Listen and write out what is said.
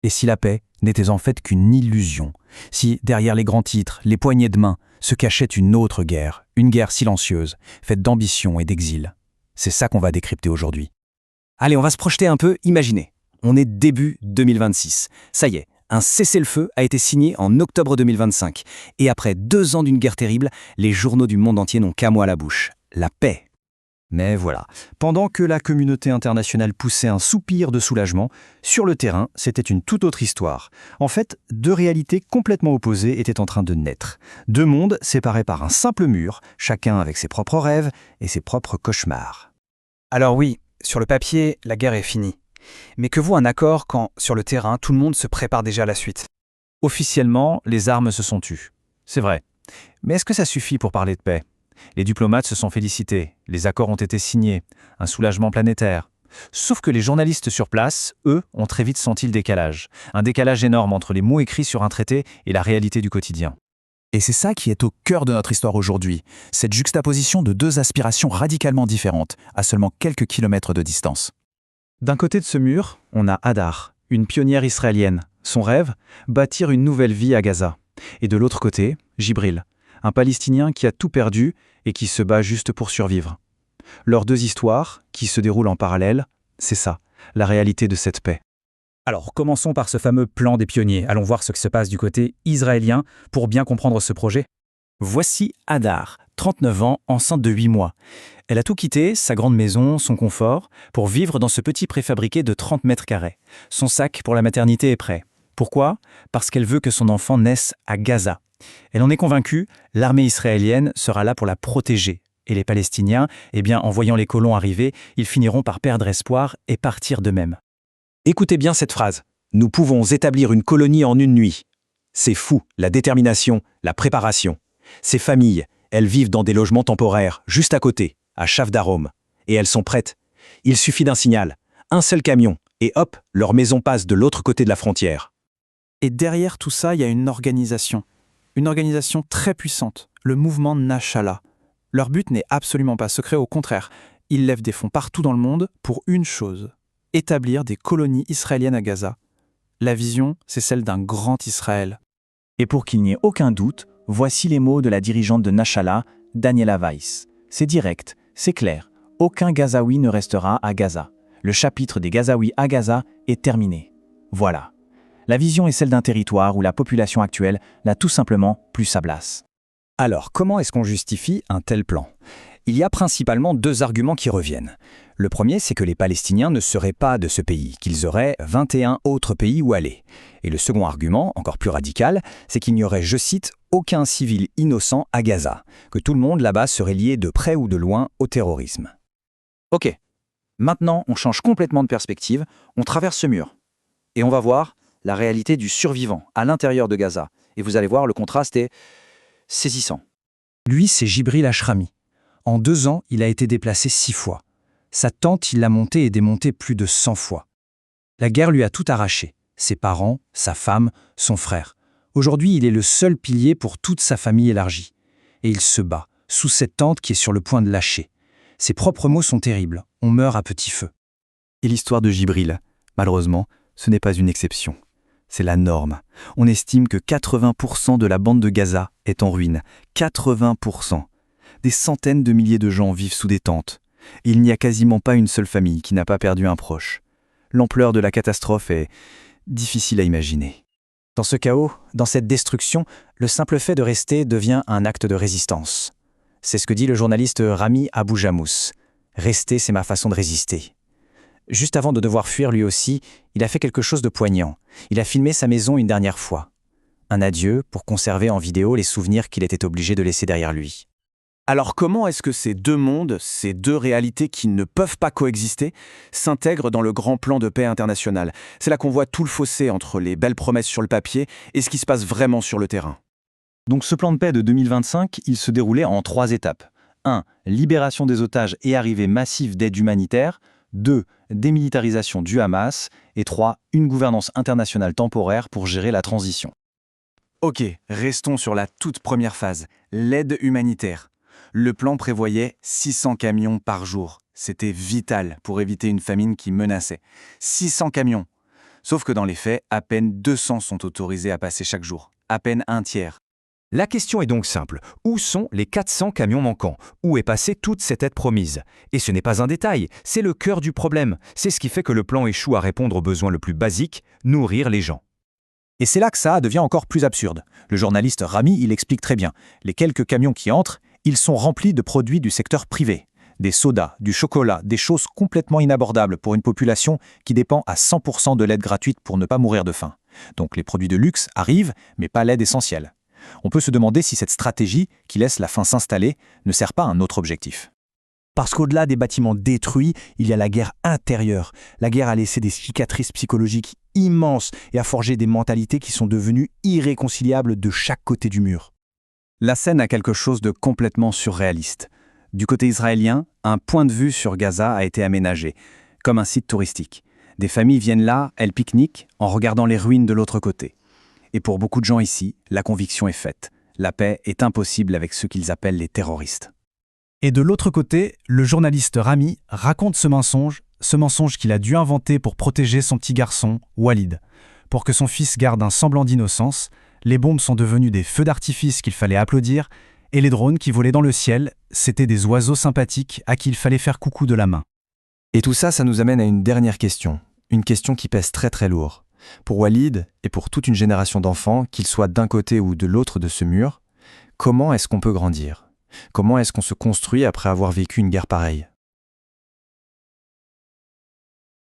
Et si la paix n'était en fait qu'une illusion, si derrière les grands titres, les poignées de main, se cachait une autre guerre, une guerre silencieuse, faite d'ambition et d'exil. C'est ça qu'on va décrypter aujourd'hui. Allez, on va se projeter un peu, imaginez. On est début 2026. Ça y est, un cessez-le-feu a été signé en octobre 2025. Et après 2 ans d'une guerre terrible, les journaux du monde entier n'ont qu'un mot à la bouche. La paix. Mais voilà, pendant que la communauté internationale poussait un soupir de soulagement, sur le terrain, c'était une toute autre histoire. En fait, 2 réalités complètement opposées étaient en train de naître. 2 mondes séparés par un simple mur, chacun avec ses propres rêves et ses propres cauchemars. Alors oui, sur le papier, la guerre est finie. Mais que vaut un accord quand, sur le terrain, tout le monde se prépare déjà à la suite? Officiellement, les armes se sont tues. C'est vrai. Mais est-ce que ça suffit pour parler de paix ? Les diplomates se sont félicités, les accords ont été signés, un soulagement planétaire. Sauf que les journalistes sur place, eux, ont très vite senti le décalage. Un décalage énorme entre les mots écrits sur un traité et la réalité du quotidien. Et c'est ça qui est au cœur de notre histoire aujourd'hui, cette juxtaposition de 2 aspirations radicalement différentes, à seulement quelques kilomètres de distance. D'un côté de ce mur, on a Hadar, une pionnière israélienne. Son rêve, bâtir une nouvelle vie à Gaza. Et de l'autre côté, Jibril, un Palestinien qui a tout perdu et qui se bat juste pour survivre. Leurs 2 histoires, qui se déroulent en parallèle, c'est ça, la réalité de cette paix. Alors, commençons par ce fameux plan des pionniers. Allons voir ce qui se passe du côté israélien pour bien comprendre ce projet. Voici Hadar, 39 ans, enceinte de 8 mois. Elle a tout quitté, sa grande maison, son confort, pour vivre dans ce petit préfabriqué de 30 mètres carrés. Son sac pour la maternité est prêt. Pourquoi ? Parce qu'elle veut que son enfant naisse à Gaza. Elle en est convaincue, l'armée israélienne sera là pour la protéger. Et les Palestiniens, en voyant les colons arriver, ils finiront par perdre espoir et partir d'eux-mêmes. Écoutez bien cette phrase. Nous pouvons établir une colonie en une nuit. C'est fou, la détermination, la préparation. Ces familles, elles vivent dans des logements temporaires, juste à côté, à Shafdarom. Et elles sont prêtes. Il suffit d'un signal, un seul camion, et hop, leur maison passe de l'autre côté de la frontière. Et derrière tout ça, il y a une organisation très puissante, le mouvement Nashallah. Leur but n'est absolument pas secret, au contraire. Ils lèvent des fonds partout dans le monde pour une chose, établir des colonies israéliennes à Gaza. La vision, c'est celle d'un grand Israël. Et pour qu'il n'y ait aucun doute, voici les mots de la dirigeante de Nashallah, Daniela Weiss. C'est direct, c'est clair. Aucun Gazaoui ne restera à Gaza. Le chapitre des Gazaouis à Gaza est terminé. Voilà. La vision est celle d'un territoire où la population actuelle n'a tout simplement plus sa place. Alors, comment est-ce qu'on justifie un tel plan ? Il y a principalement 2 arguments qui reviennent. Le premier, c'est que les Palestiniens ne seraient pas de ce pays, qu'ils auraient 21 autres pays où aller. Et le second argument, encore plus radical, c'est qu'il n'y aurait, je cite, aucun civil innocent à Gaza, que tout le monde là-bas serait lié de près ou de loin au terrorisme. Ok, maintenant on change complètement de perspective, on traverse ce mur. Et on va voir la réalité du survivant à l'intérieur de Gaza. Et vous allez voir, le contraste est saisissant. Lui, c'est Jibril Ashrami. En 2 ans, il a été déplacé 6 fois. Sa tente, il l'a montée et démontée plus de 100 fois. La guerre lui a tout arraché. Ses parents, sa femme, son frère. Aujourd'hui, il est le seul pilier pour toute sa famille élargie. Et il se bat, sous cette tente qui est sur le point de lâcher. Ses propres mots sont terribles. On meurt à petit feu. Et l'histoire de Jibril, malheureusement, ce n'est pas une exception. C'est la norme. On estime que 80% de la bande de Gaza est en ruine. 80%. Des centaines de milliers de gens vivent sous des tentes. Et il n'y a quasiment pas une seule famille qui n'a pas perdu un proche. L'ampleur de la catastrophe est difficile à imaginer. Dans ce chaos, dans cette destruction, le simple fait de rester devient un acte de résistance. C'est ce que dit le journaliste Rami Abou Jamous. « Rester, c'est ma façon de résister ». Juste avant de devoir fuir lui aussi, il a fait quelque chose de poignant. Il a filmé sa maison une dernière fois. Un adieu pour conserver en vidéo les souvenirs qu'il était obligé de laisser derrière lui. Alors comment est-ce que ces 2 mondes, ces 2 réalités qui ne peuvent pas coexister, s'intègrent dans le grand plan de paix international ? C'est là qu'on voit tout le fossé entre les belles promesses sur le papier et ce qui se passe vraiment sur le terrain. Donc ce plan de paix de 2025, il se déroulait en 3 étapes. 1. Libération des otages et arrivée massive d'aide humanitaire. 2. Démilitarisation du Hamas. Et 3. Une gouvernance internationale temporaire pour gérer la transition. Ok, restons sur la toute première phase, l'aide humanitaire. Le plan prévoyait 600 camions par jour. C'était vital pour éviter une famine qui menaçait. 600 camions. Sauf que dans les faits, à peine 200 sont autorisés à passer chaque jour. À peine un tiers. La question est donc simple. Où sont les 400 camions manquants? Où est passée toute cette aide promise? Et ce n'est pas un détail, c'est le cœur du problème. C'est ce qui fait que le plan échoue à répondre aux besoins le plus basique, nourrir les gens. Et c'est là que ça devient encore plus absurde. Le journaliste Rami, il explique très bien. Les quelques camions qui entrent, ils sont remplis de produits du secteur privé. Des sodas, du chocolat, des choses complètement inabordables pour une population qui dépend à 100% de l'aide gratuite pour ne pas mourir de faim. Donc les produits de luxe arrivent, mais pas l'aide essentielle. On peut se demander si cette stratégie, qui laisse la faim s'installer, ne sert pas à un autre objectif. Parce qu'au-delà des bâtiments détruits, il y a la guerre intérieure. La guerre a laissé des cicatrices psychologiques immenses et a forgé des mentalités qui sont devenues irréconciliables de chaque côté du mur. La scène a quelque chose de complètement surréaliste. Du côté israélien, un point de vue sur Gaza a été aménagé, comme un site touristique. Des familles viennent là, elles pique-niquent, en regardant les ruines de l'autre côté. Et pour beaucoup de gens ici, la conviction est faite. La paix est impossible avec ceux qu'ils appellent les terroristes. Et de l'autre côté, le journaliste Rami raconte ce mensonge qu'il a dû inventer pour protéger son petit garçon, Walid. Pour que son fils garde un semblant d'innocence, les bombes sont devenues des feux d'artifice qu'il fallait applaudir, et les drones qui volaient dans le ciel, c'étaient des oiseaux sympathiques à qui il fallait faire coucou de la main. Et tout ça, ça nous amène à une dernière question. Une question qui pèse très très lourd. Pour Walid et pour toute une génération d'enfants, qu'ils soient d'un côté ou de l'autre de ce mur, comment est-ce qu'on peut grandir? Comment est-ce qu'on se construit après avoir vécu une guerre pareille?